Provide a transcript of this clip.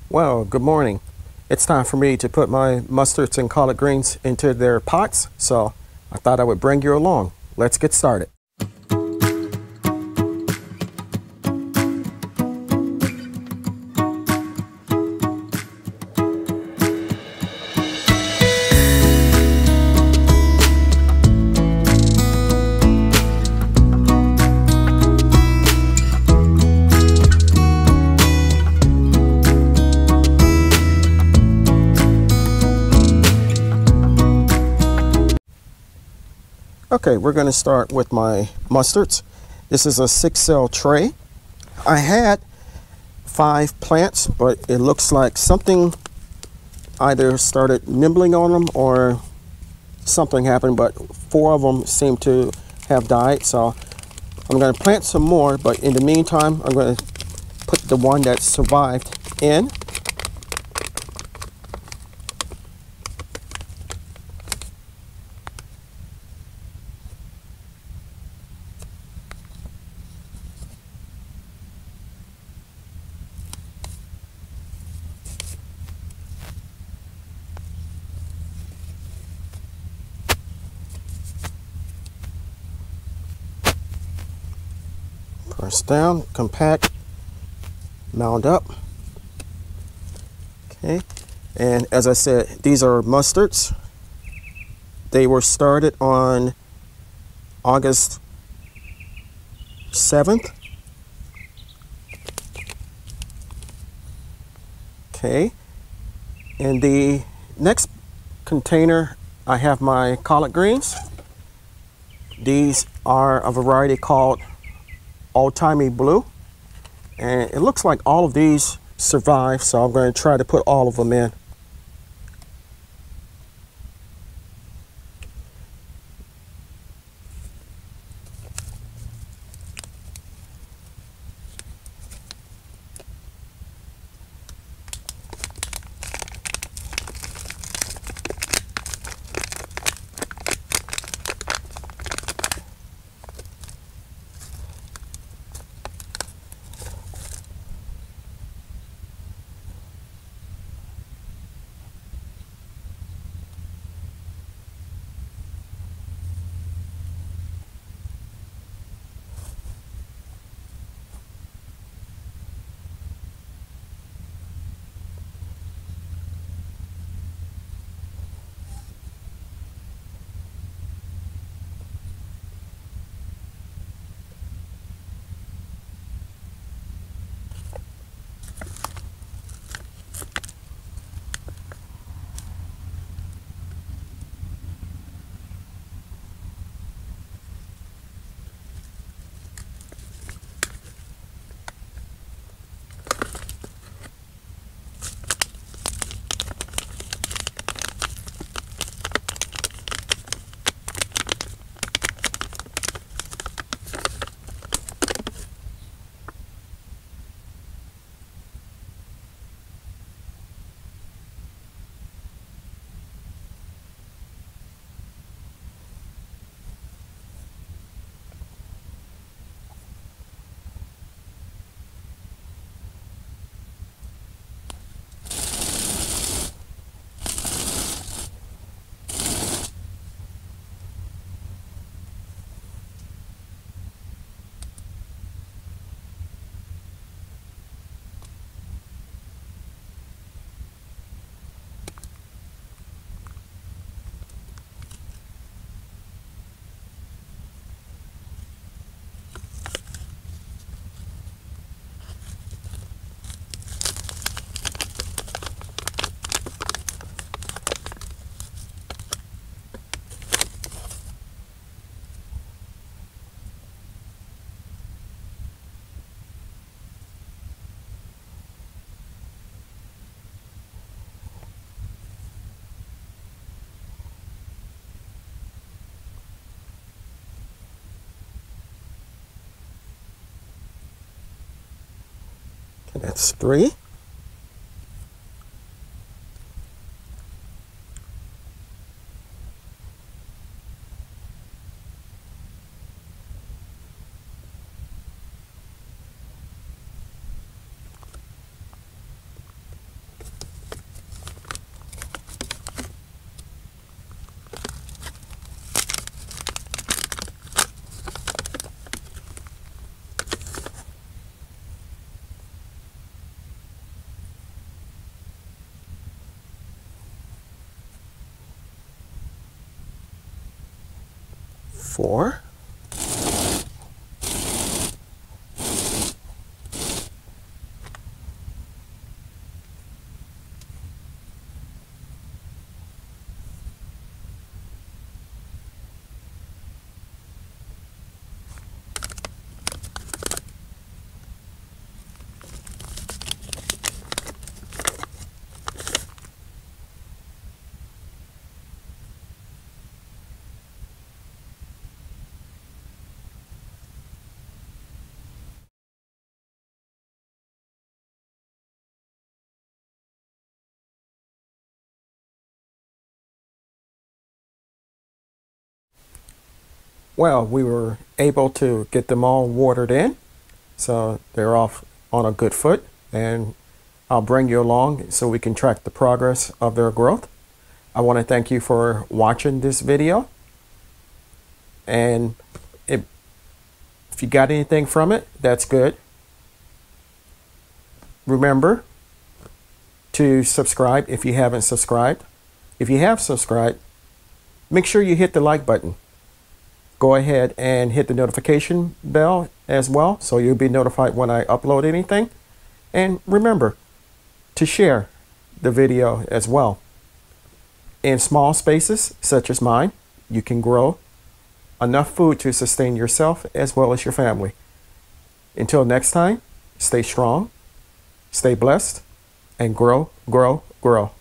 Well, good morning. It's time for me to put my mustards and collard greens into their pots, so I thought I would bring you along. Let's get started. Okay, we're going to start with my mustards. This is a 6-cell tray. I had 5 plants, but it looks like something either started nibbling on them or something happened, but 4 of them seem to have died. So I'm going to plant some more, but in the meantime, I'm going to put the one that survived in. Press down, compact, mound up. Okay, and as I said, these are mustards. They were started on August 7th. Okay, in the next container, I have my collard greens. These are a variety called Old-Timey Blue, and it looks like all of these survive, so I'm going to try to put all of them in. Okay, that's 3. 4. Well, we were able to get them all watered in, so they're off on a good foot, and I'll bring you along so we can track the progress of their growth. I want to thank you for watching this video, and if you got anything from it, that's good. Remember to subscribe if you haven't subscribed. If you have subscribed, make sure you hit the like button. Go ahead and hit the notification bell as well, so you'll be notified when I upload anything. And remember to share the video as well. In small spaces such as mine, you can grow enough food to sustain yourself as well as your family. Until next time, stay strong, stay blessed, and grow, grow, grow.